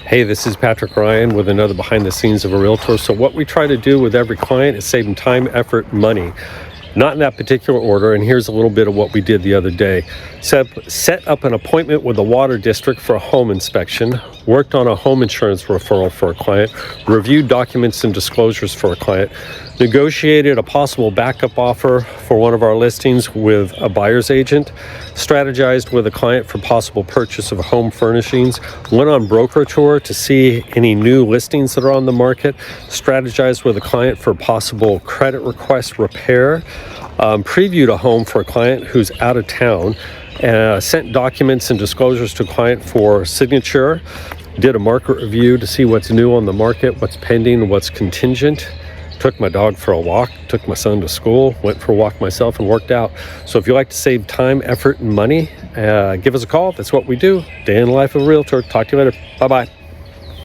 Hey, this is Patrick Ryan with another behind the scenes of a Realtor. So what we try to do with every client is save them time, effort, money. Not in that particular order, and here's a little bit of what we did the other day. Set up an appointment with the water district for a home inspection, worked on a home insurance referral for a client, reviewed documents and disclosures for a client, negotiated a possible backup offer for one of our listings with a buyer's agent, strategized with a client for possible purchase of home furnishings, went on broker tour to see any new listings that are on the market, strategized with a client for possible credit request repair, previewed a home for a client who's out of town, sent documents and disclosures to a client for signature, did a market review to see what's new on the market, what's pending, what's contingent, took my dog for a walk, took my son to school, went for a walk myself, and worked out. So if you like to save time, effort, and money, give us a call. That's what we do. Day in the life of a Realtor. Talk to you later. Bye-bye.